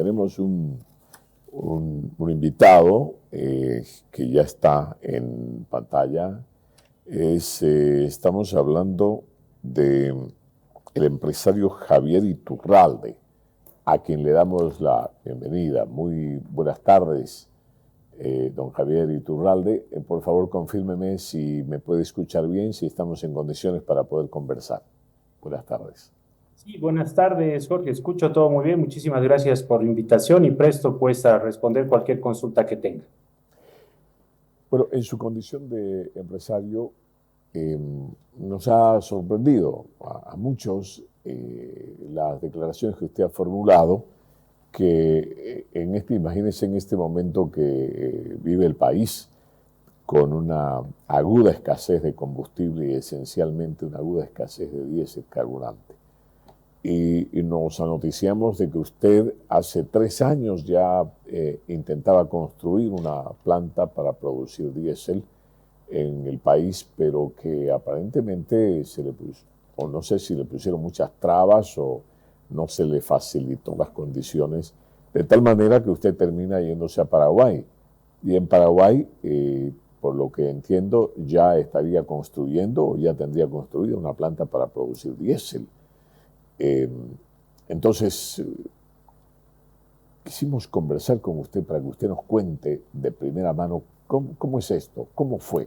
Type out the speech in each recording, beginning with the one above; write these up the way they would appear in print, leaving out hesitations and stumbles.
tenemos un invitado que ya está en pantalla. Estamos hablando de el empresario Javier Iturralde, a quien le damos la bienvenida. Muy buenas tardes, don Javier Iturralde. Por favor, confírmeme si me puede escuchar bien, si estamos en condiciones para poder conversar. Buenas tardes. Sí, buenas tardes, Jorge. Escucho todo muy bien. Muchísimas gracias por la invitación y presto pues a responder cualquier consulta que tenga. Bueno, en su condición de empresario, nos ha sorprendido a muchos las declaraciones que usted ha formulado, que imagínese en este momento que vive el país con una aguda escasez de combustible y esencialmente una aguda escasez de diésel carburante. Y nos anoticiamos de que usted hace 3 años ya intentaba construir una planta para producir diésel en el país, pero que aparentemente o no sé si le pusieron muchas trabas o no se le facilitó las condiciones, de tal manera que usted termina yéndose a Paraguay. Y en Paraguay, por lo que entiendo, ya estaría construyendo o ya tendría construida una planta para producir diésel. Entonces, quisimos conversar con usted para que usted nos cuente de primera mano cómo es esto, cómo fue.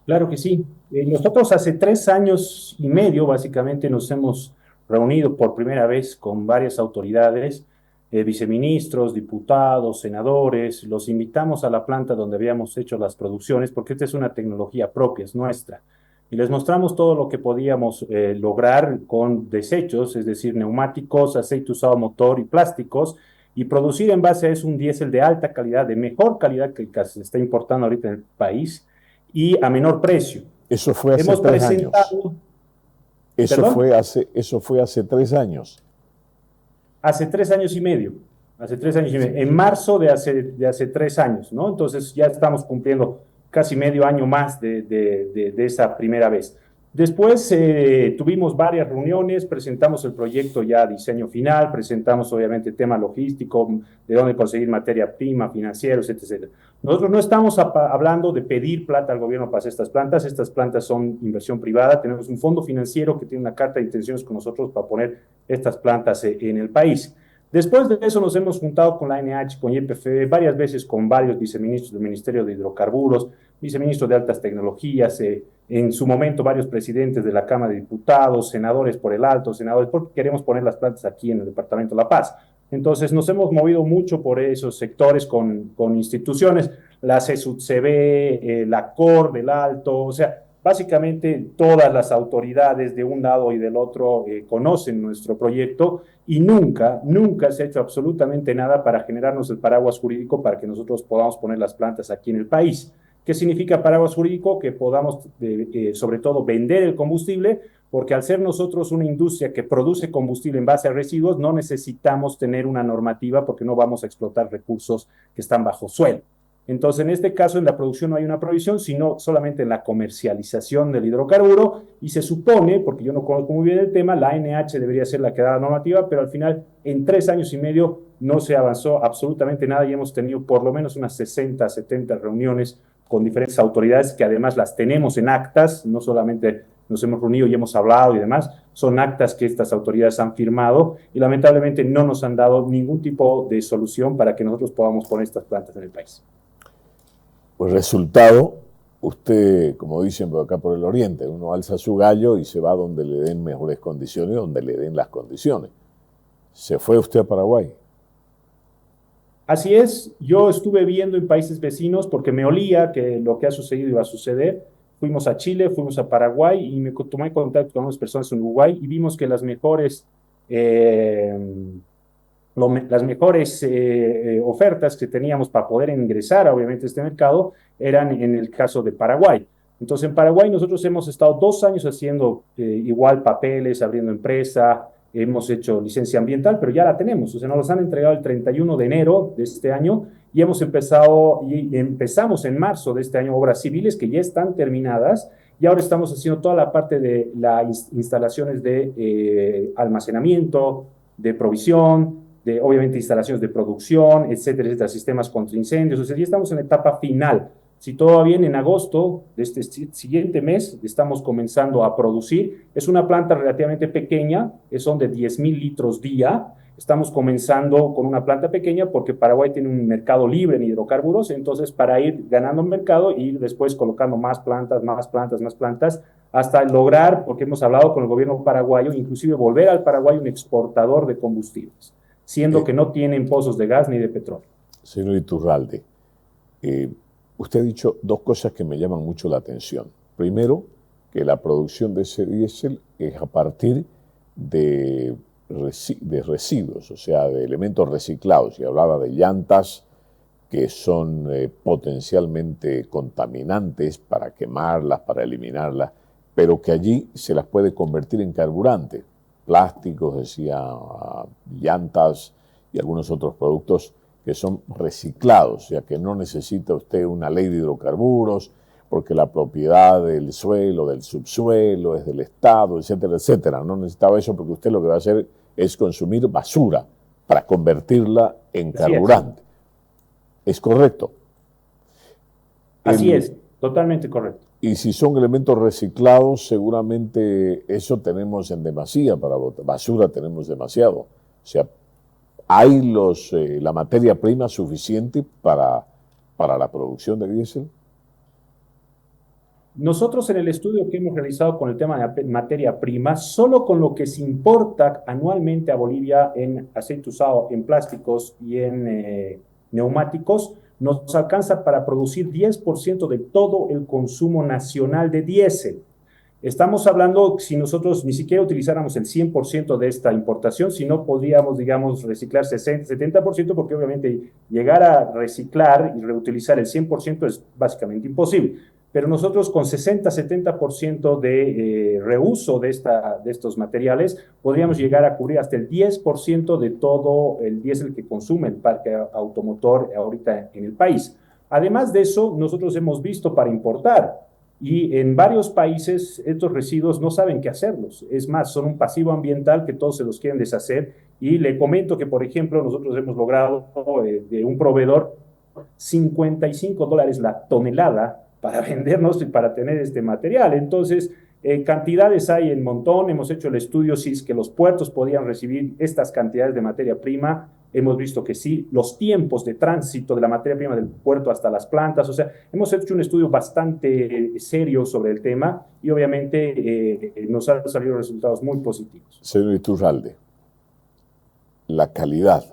Claro que sí. Nosotros hace 3 años y medio básicamente nos hemos reunido por primera vez con varias autoridades, viceministros, diputados, senadores. Los invitamos a la planta donde habíamos hecho las producciones porque esta es una tecnología propia, es nuestra. Y les mostramos todo lo que podíamos lograr con desechos, es decir, neumáticos, aceite usado motor y plásticos, y producir en base a eso un diésel de alta calidad, de mejor calidad que el que se está importando ahorita en el país y a menor precio. Eso fue hace Hemos 3 años. presentado, Eso perdón, fue hace 3 años. hace 3 años y medio, en marzo de hace 3 años, ¿no? Entonces ya estamos cumpliendo casi medio año más de esa primera vez. Después tuvimos varias reuniones, presentamos el proyecto ya a diseño final, presentamos obviamente el tema logístico, de dónde conseguir materia prima, financieros, etc. Nosotros no estamos hablando de pedir plata al gobierno para hacer estas plantas son inversión privada, tenemos un fondo financiero que tiene una carta de intenciones con nosotros para poner estas plantas en el país. Después de eso nos hemos juntado con la ANH, con YPF, varias veces con varios viceministros del Ministerio de Hidrocarburos, viceministros de Altas Tecnologías, en su momento varios presidentes de la Cámara de Diputados, senadores por el Alto, senadores, porque queremos poner las plantas aquí en el Departamento de La Paz. Entonces nos hemos movido mucho por esos sectores con instituciones, la CSUTCB, la COR del Alto, o sea, básicamente todas las autoridades de un lado y del otro conocen nuestro proyecto y nunca se ha hecho absolutamente nada para generarnos el paraguas jurídico para que nosotros podamos poner las plantas aquí en el país. ¿Qué significa paraguas jurídico? Que podamos, sobre todo, vender el combustible, porque al ser nosotros una industria que produce combustible en base a residuos, no necesitamos tener una normativa porque no vamos a explotar recursos que están bajo suelo. Entonces, en este caso, en la producción no hay una prohibición, sino solamente en la comercialización del hidrocarburo, y se supone, porque yo no conozco muy bien el tema, la ANH debería ser la que da la normativa, pero al final, en 3 años y medio, no se avanzó absolutamente nada y hemos tenido por lo menos unas 60, 70 reuniones con diferentes autoridades que además las tenemos en actas, no solamente nos hemos reunido y hemos hablado y demás, son actas que estas autoridades han firmado y lamentablemente no nos han dado ningún tipo de solución para que nosotros podamos poner estas plantas en el país. Pues resultado, usted, como dicen por acá por el oriente, uno alza su gallo y se va donde le den mejores condiciones, donde le den las condiciones. ¿Se fue usted a Paraguay? Así es, yo estuve viendo en países vecinos porque me olía que lo que ha sucedido iba a suceder. Fuimos a Chile, fuimos a Paraguay y me tomé contacto con unas personas en Uruguay y vimos que eh, las mejores ofertas que teníamos para poder ingresar, obviamente, a este mercado eran en el caso de Paraguay. Entonces, en Paraguay nosotros hemos estado 2 años haciendo igual papeles, abriendo empresa, hemos hecho licencia ambiental, pero ya la tenemos. O sea, nos los han entregado el 31 de enero de este año y empezamos en marzo de este año obras civiles que ya están terminadas y ahora estamos haciendo toda la parte de las instalaciones de almacenamiento, de provisión, de obviamente instalaciones de producción, etcétera, etcétera, sistemas contra incendios. O sea, ya estamos en la etapa final. Si todo va bien, en agosto de este siguiente mes estamos comenzando a producir. Es una planta relativamente pequeña, son de 10,000 litros día. Estamos comenzando con una planta pequeña porque Paraguay tiene un mercado libre en hidrocarburos, entonces para ir ganando mercado y ir después colocando más plantas, más plantas, más plantas, hasta lograr, porque hemos hablado con el gobierno paraguayo, inclusive volver al Paraguay un exportador de combustibles, siendo que no tienen pozos de gas ni de petróleo. Señor Iturralde, usted ha dicho dos cosas que me llaman mucho la atención. Primero, que la producción de ese diésel es a partir de residuos, o sea, de elementos reciclados. Y hablaba de llantas que son potencialmente contaminantes para quemarlas, para eliminarlas, pero que allí se las puede convertir en carburante. Plásticos, decía, llantas y algunos otros productos que son reciclados, o sea que no necesita usted una ley de hidrocarburos, porque la propiedad del suelo, del subsuelo, es del Estado, etcétera, etcétera. No necesitaba eso porque usted lo que va a hacer es consumir basura para convertirla en carburante. ¿Es correcto? Así es, totalmente correcto. Y si son elementos reciclados, seguramente eso tenemos en demasía para botar. Basura tenemos demasiado. O sea, ¿hay la materia prima suficiente para la producción de diésel? Nosotros en el estudio que hemos realizado con el tema de materia prima, solo con lo que se importa anualmente a Bolivia en aceite usado, en plásticos y en neumáticos, nos alcanza para producir 10% de todo el consumo nacional de diésel. Estamos hablando, si nosotros ni siquiera utilizáramos el 100% de esta importación, si no podríamos, digamos, reciclar 60, 70%, porque obviamente llegar a reciclar y reutilizar el 100% es básicamente imposible. Pero nosotros con 60-70% de reuso de estos materiales podríamos llegar a cubrir hasta el 10% de todo el diésel que consume el parque automotor ahorita en el país. Además de eso, nosotros hemos visto para importar y en varios países estos residuos no saben qué hacerlos. Es más, son un pasivo ambiental que todos se los quieren deshacer. Y le comento que, por ejemplo, nosotros hemos logrado de un proveedor $55 la tonelada para vendernos y para tener este material. Entonces, cantidades hay en montón. Hemos hecho el estudio si es que los puertos podían recibir estas cantidades de materia prima. Hemos visto que sí. Los tiempos de tránsito de la materia prima del puerto hasta las plantas. O sea, hemos hecho un estudio bastante serio sobre el tema y obviamente nos han salido resultados muy positivos. Señor Iturralde, la calidad.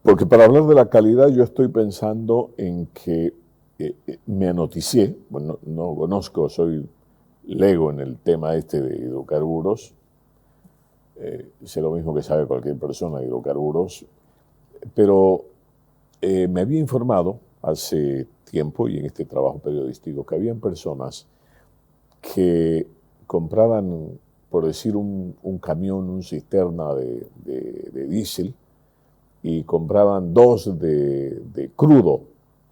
Porque para hablar de la calidad yo estoy pensando en que me anoticié, bueno, no conozco, soy lego en el tema este de hidrocarburos, sé lo mismo que sabe cualquier persona de hidrocarburos, pero me había informado hace tiempo y en este trabajo periodístico que habían personas que compraban, por decir, un camión, un cisterna de diésel y compraban 2 de crudo,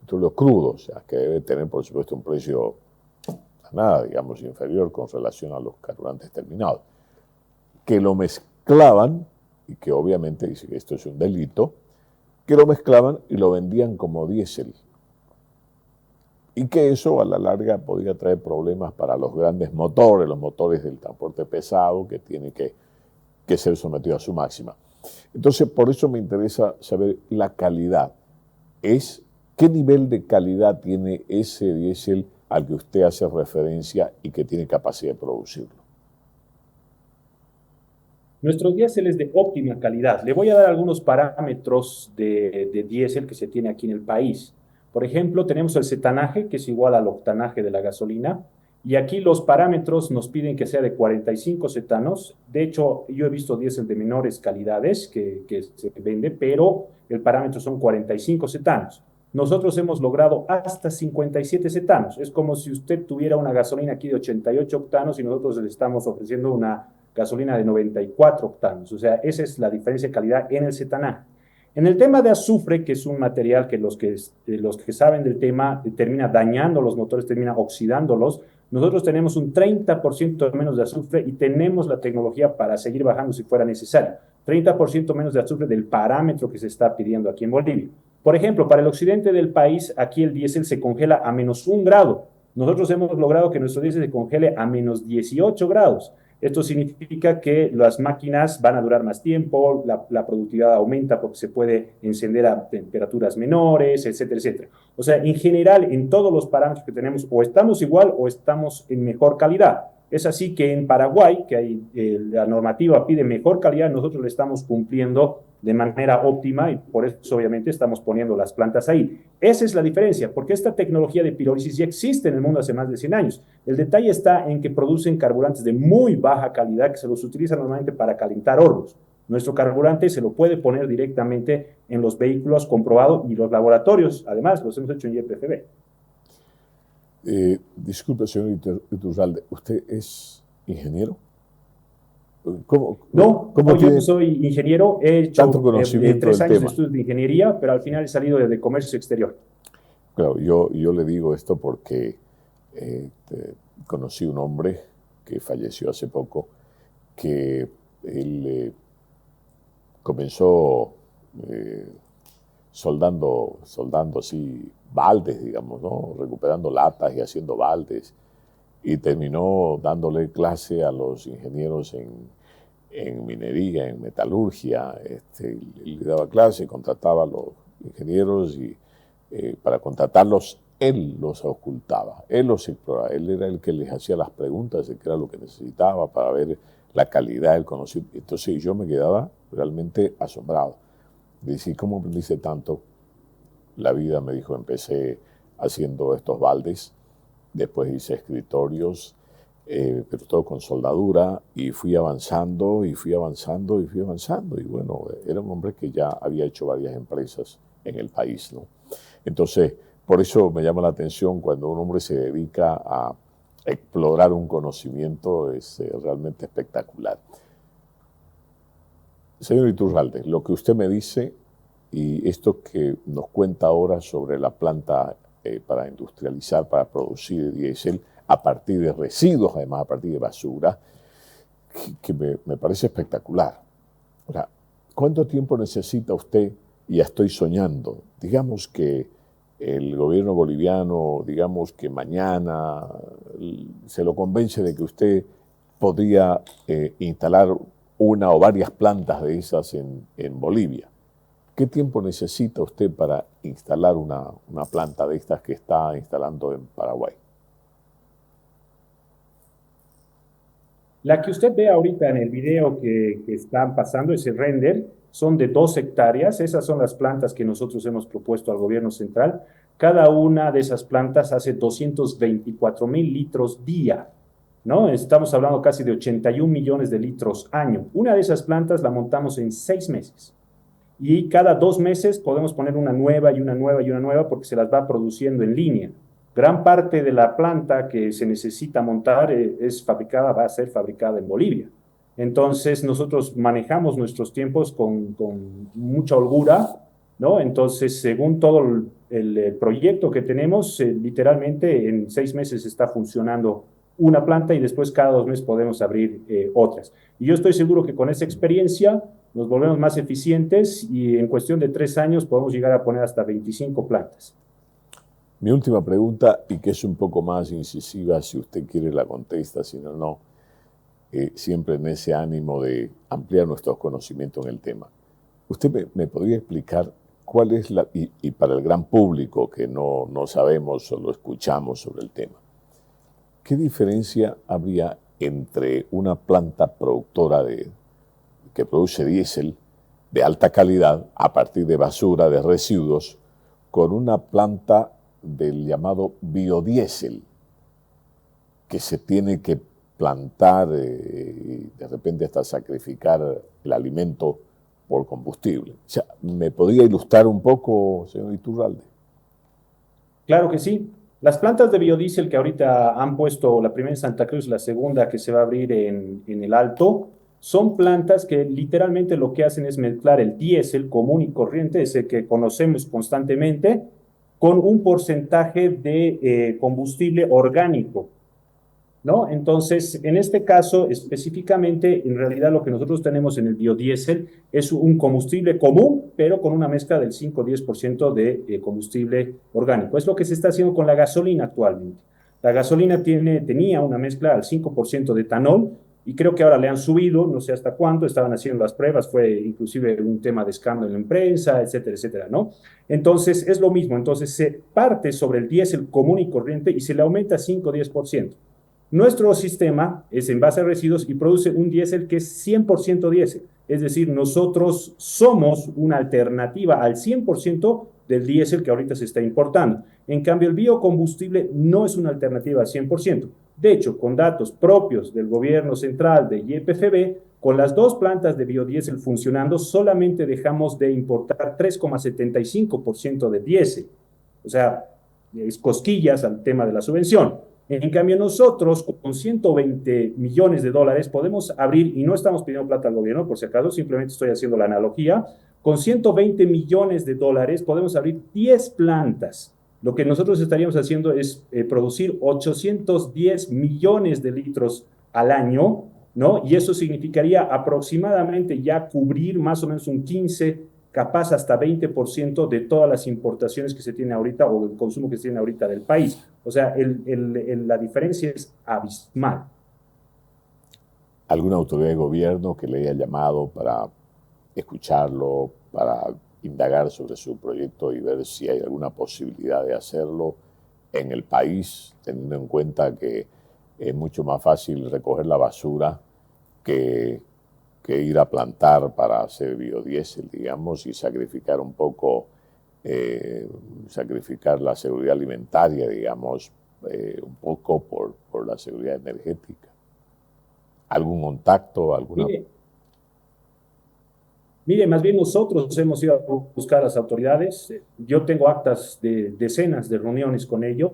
petróleo crudo, o sea, que debe tener, por supuesto, un precio a nada, digamos, inferior con relación a los carburantes terminados, que lo mezclaban, y que obviamente dice que esto es un delito, que lo mezclaban y lo vendían como diésel. Y que eso a la larga podía traer problemas para los grandes motores, los motores del transporte pesado, que tiene que ser sometido a su máxima. Entonces, por eso me interesa saber la calidad. ¿Qué nivel de calidad tiene ese diésel al que usted hace referencia y que tiene capacidad de producirlo? Nuestro diésel es de óptima calidad. Le voy a dar algunos parámetros de diésel que se tiene aquí en el país. Por ejemplo, tenemos el cetanaje, que es igual al octanaje de la gasolina, y aquí los parámetros nos piden que sea de 45 cetanos. De hecho, yo he visto diésel de menores calidades que se vende, pero el parámetro son 45 cetanos. Nosotros hemos logrado hasta 57 cetanos. Es como si usted tuviera una gasolina aquí de 88 octanos y nosotros le estamos ofreciendo una gasolina de 94 octanos. O sea, esa es la diferencia de calidad en el cetanaje. En el tema de azufre, que es un material que los que saben del tema termina dañando los motores, termina oxidándolos, nosotros tenemos un 30% menos de azufre y tenemos la tecnología para seguir bajando si fuera necesario. 30% menos de azufre del parámetro que se está pidiendo aquí en Bolivia. Por ejemplo, para el occidente del país, aquí el diésel se congela a -1 grado. Nosotros hemos logrado que nuestro diésel se congele a -18 grados. Esto significa que las máquinas van a durar más tiempo, la productividad aumenta porque se puede encender a temperaturas menores, etcétera, etcétera. O sea, en general, en todos los parámetros que tenemos, o estamos igual o estamos en mejor calidad. Es así que en Paraguay, que hay, la normativa pide mejor calidad, nosotros le estamos cumpliendo de manera óptima y por eso obviamente estamos poniendo las plantas ahí. Esa es la diferencia, porque esta tecnología de pirólisis ya existe en el mundo hace más de 100 años. El detalle está en que producen carburantes de muy baja calidad que se los utiliza normalmente para calentar hornos. Nuestro carburante se lo puede poner directamente en los vehículos comprobado y los laboratorios, además, los hemos hecho en YPFB. Disculpe, señor Iturralde, ¿usted es ingeniero? No, yo no soy ingeniero, he hecho tanto conocimiento 3 años de tema? estudios de ingeniería, pero al final he salido de comercio exterior. Claro, yo le digo esto porque conocí un hombre que falleció hace poco, que él comenzó soldando así baldes, digamos, ¿no? Recuperando latas y haciendo baldes, y terminó dándole clase a los ingenieros en minería, en metalurgia. Le daba clase, contrataba a los ingenieros y para contratarlos él los ocultaba, él los exploraba, él era el que les hacía las preguntas de qué era lo que necesitaba para ver la calidad del conocimiento. Entonces yo me quedaba realmente asombrado. Dice, ¿cómo aprendiste tanto? La vida, me dijo, empecé haciendo estos baldes, después hice escritorios, pero todo con soldadura, y fui avanzando, y fui avanzando, y fui avanzando. Y bueno, era un hombre que ya había hecho varias empresas en el país, ¿no? Entonces, por eso me llama la atención cuando un hombre se dedica a explorar un conocimiento, es realmente espectacular. Señor Iturralde, lo que usted me dice y esto que nos cuenta ahora sobre la planta para industrializar, para producir diésel a partir de residuos, además a partir de basura, que me parece espectacular. Ahora, ¿cuánto tiempo necesita usted? Y ya estoy soñando. Digamos que el gobierno boliviano, digamos que mañana se lo convence de que usted podría instalar una o varias plantas de esas en Bolivia. ¿Qué tiempo necesita usted para instalar una planta de estas que está instalando en Paraguay? La que usted ve ahorita en el video que están pasando, ese render, son de 2 hectáreas. Esas son las plantas que nosotros hemos propuesto al gobierno central. Cada una de esas plantas hace 224,000 litros día, ¿no? Estamos hablando casi de 81 millones de litros año. Una de esas plantas la montamos en 6 meses. Y cada 2 meses podemos poner una nueva y una nueva y una nueva porque se las va produciendo en línea. Gran parte de la planta que se necesita montar va a ser fabricada en Bolivia. Entonces nosotros manejamos nuestros tiempos con mucha holgura, ¿no? Entonces, según todo el proyecto que tenemos, literalmente en 6 meses está funcionando una planta y después cada 2 meses podemos abrir otras. Y yo estoy seguro que con esa experiencia nos volvemos más eficientes y en cuestión de 3 años podemos llegar a poner hasta 25 plantas. Mi última pregunta, y que es un poco más incisiva, si usted quiere la contesta, si no, no. Siempre en ese ánimo de ampliar nuestros conocimientos en el tema. ¿Usted me podría explicar cuál es y para el gran público que no sabemos o lo escuchamos sobre el tema, qué diferencia habría entre una planta productora que produce diésel de alta calidad a partir de basura, de residuos, con una planta del llamado biodiesel, que se tiene que plantar y de repente hasta sacrificar el alimento por combustible? O sea, ¿me podría ilustrar un poco, señor Iturralde? Claro que sí. Las plantas de biodiesel que ahorita han puesto, la primera en Santa Cruz, la segunda que se va a abrir en el Alto, son plantas que literalmente lo que hacen es mezclar el diésel común y corriente, ese que conocemos constantemente, con un porcentaje de combustible orgánico. ¿no? Entonces, en este caso específicamente, en realidad lo que nosotros tenemos en el biodiesel es un combustible común, pero con una mezcla del 5 o 10% de combustible orgánico. Es lo que se está haciendo con la gasolina actualmente. La gasolina tenía una mezcla al 5% de etanol y creo que ahora le han subido, no sé hasta cuánto, estaban haciendo las pruebas, fue inclusive un tema de escándalo en la prensa, etcétera, etcétera, ¿no? Entonces, es lo mismo, entonces se parte sobre el diésel común y corriente y se le aumenta 5 o 10%. Nuestro sistema es en base a residuos y produce un diésel que es 100% diésel. Es decir, nosotros somos una alternativa al 100% del diésel que ahorita se está importando. En cambio, el biocombustible no es una alternativa al 100%. De hecho, con datos propios del gobierno central de YPFB, con las dos plantas de biodiesel funcionando, solamente dejamos de importar 3,75% de diésel. O sea, es cosquillas al tema de la subvención. En cambio, nosotros con 120 millones de dólares podemos abrir, y no estamos pidiendo plata al gobierno, por si acaso, simplemente estoy haciendo la analogía, con 120 millones de dólares podemos abrir 10 plantas. Lo que nosotros estaríamos haciendo es producir 810 millones de litros al año, ¿no? Y eso significaría aproximadamente ya cubrir más o menos un 15, capaz hasta 20% de todas las importaciones que se tiene ahorita o el consumo que se tiene ahorita del país. O sea, la diferencia es abismal. ¿Alguna autoridad de gobierno que le haya llamado para escucharlo, para indagar sobre su proyecto y ver si hay alguna posibilidad de hacerlo en el país, teniendo en cuenta que es mucho más fácil recoger la basura que ir a plantar para hacer biodiesel, digamos, y sacrificar un poco, sacrificar la seguridad alimentaria, digamos, un poco por la seguridad energética? ¿Algún contacto? ¿Alguna? Mire, más bien nosotros hemos ido a buscar a las autoridades. Yo tengo actas de decenas de reuniones con ellos.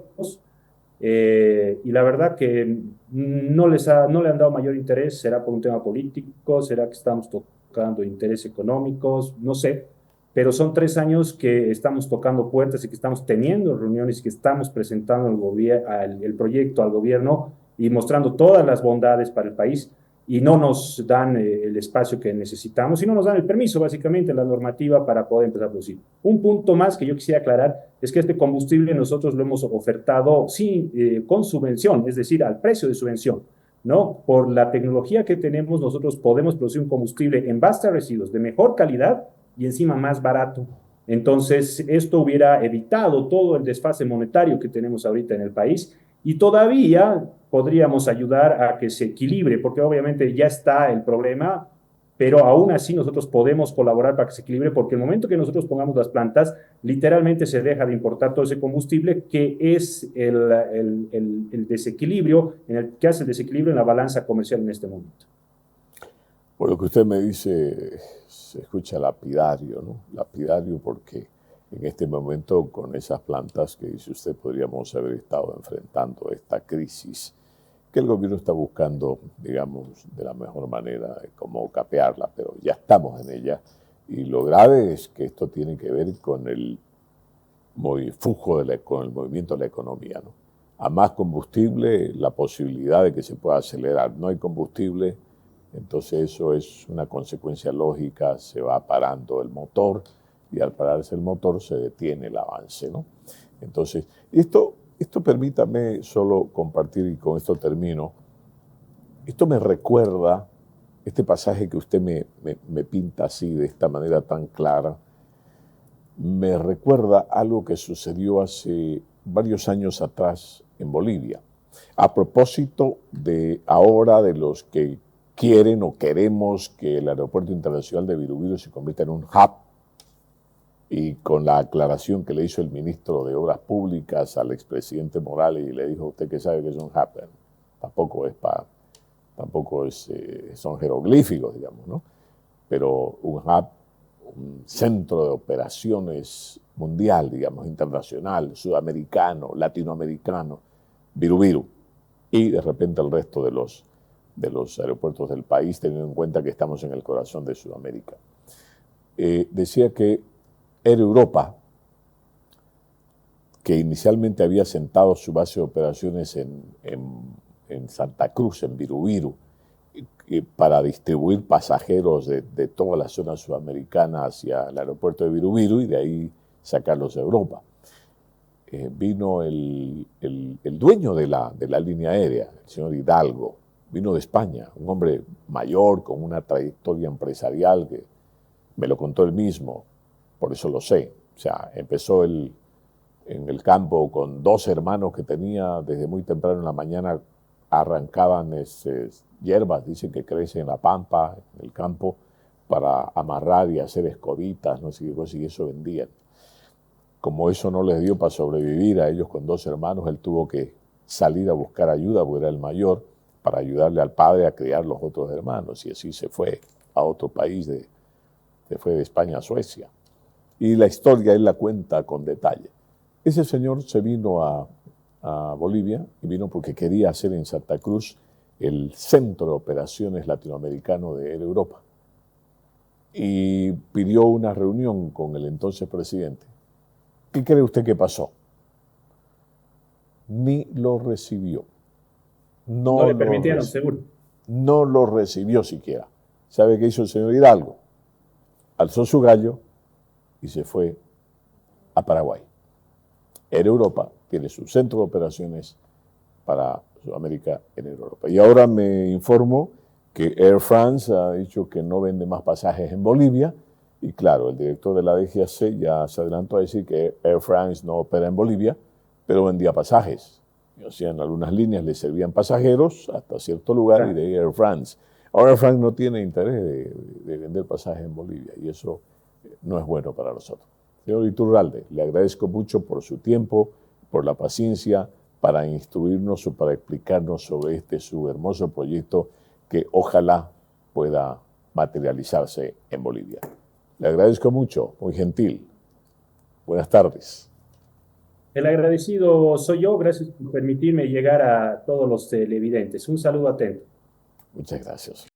Y la verdad que no le han dado mayor interés. ¿Será por un tema político? ¿Será que estamos tocando intereses económicos? No sé, pero son 3 años que estamos tocando puertas y que estamos teniendo reuniones y que estamos presentando el proyecto al gobierno y mostrando todas las bondades para el país y no nos dan el espacio que necesitamos y no nos dan el permiso, básicamente, la normativa para poder empezar a producir. Un punto más que yo quisiera aclarar es que este combustible nosotros lo hemos ofertado con subvención, es decir, al precio de subvención, ¿no? Por la tecnología que tenemos, nosotros podemos producir un combustible en base a residuos de mejor calidad y encima más barato. Entonces, esto hubiera evitado todo el desfase monetario que tenemos ahorita en el país y todavía podríamos ayudar a que se equilibre, porque obviamente ya está el problema, pero aún así nosotros podemos colaborar para que se equilibre, porque el momento que nosotros pongamos las plantas, literalmente se deja de importar todo ese combustible, que es el desequilibrio, que hace el desequilibrio en la balanza comercial en este momento. Por lo que usted me dice, se escucha lapidario, ¿no? Lapidario porque en este momento con esas plantas que dice usted podríamos haber estado enfrentando esta crisis que el gobierno está buscando, digamos, de la mejor manera cómo capearla, pero ya estamos en ella. Y lo grave es que esto tiene que ver con el flujo, con el movimiento de la economía, ¿no? A más combustible, la posibilidad de que se pueda acelerar. No hay combustible, entonces eso es una consecuencia lógica, se va parando el motor y al pararse el motor se detiene el avance, ¿no? Entonces, esto permítame solo compartir y con esto termino. Esto me recuerda, este pasaje que usted me pinta así, de esta manera tan clara, me recuerda algo que sucedió hace varios años atrás en Bolivia. A propósito de ahora de los que quieren o queremos que el aeropuerto internacional de Viru se convierta en un hub, y con la aclaración que le hizo el ministro de Obras Públicas al expresidente Morales y le dijo, ¿usted qué sabe que es un hub? Tampoco son jeroglíficos, digamos, ¿no? Pero un hub, un centro de operaciones mundial, digamos, internacional, sudamericano, latinoamericano, Viru. Y de repente el resto de los aeropuertos del país, teniendo en cuenta que estamos en el corazón de Sudamérica. Decía que Air Europa, que inicialmente había sentado su base de operaciones en en Santa Cruz, en Virubiru, para distribuir pasajeros de toda la zona sudamericana hacia el aeropuerto de Virubiru y de ahí sacarlos a Europa. Vino el dueño de la línea aérea, el señor Hidalgo, vino de España, un hombre mayor con una trayectoria empresarial que me lo contó él mismo, por eso lo sé. O sea, empezó en el campo con 2 hermanos que tenía, desde muy temprano en la mañana arrancaban hierbas, dicen que crecen en la pampa, en el campo, para amarrar y hacer escobitas, no sé qué cosa, y eso vendían. Como eso no les dio para sobrevivir a ellos con 2 hermanos, él tuvo que salir a buscar ayuda, porque era el mayor, para ayudarle al padre a criar los otros hermanos, y así se fue a otro país, se fue de España a Suecia. Y la historia él la cuenta con detalle. Ese señor se vino a Bolivia, y vino porque quería hacer en Santa Cruz el centro de operaciones latinoamericano de Air Europa. Y pidió una reunión con el entonces presidente. ¿Qué cree usted que pasó? Ni lo recibió. No le permitieron, seguro. No lo recibió siquiera. ¿Sabe qué hizo el señor Hidalgo? Alzó su gallo y se fue a Paraguay. Air Europa tiene su centro de operaciones para Sudamérica en Europa. Y ahora me informo que Air France ha dicho que no vende más pasajes en Bolivia. Y claro, el director de la DGAC ya se adelantó a decir que Air France no opera en Bolivia, pero vendía pasajes. O sea, en algunas líneas le servían pasajeros hasta cierto lugar y de ahí Air France. Ahora Air France no tiene interés de vender pasajes en Bolivia y eso no es bueno para nosotros. Señor Iturralde, le agradezco mucho por su tiempo, por la paciencia, para instruirnos o para explicarnos sobre su hermoso proyecto que ojalá pueda materializarse en Bolivia. Le agradezco mucho, muy gentil. Buenas tardes. El agradecido soy yo, gracias por permitirme llegar a todos los televidentes. Un saludo atento. Muchas gracias.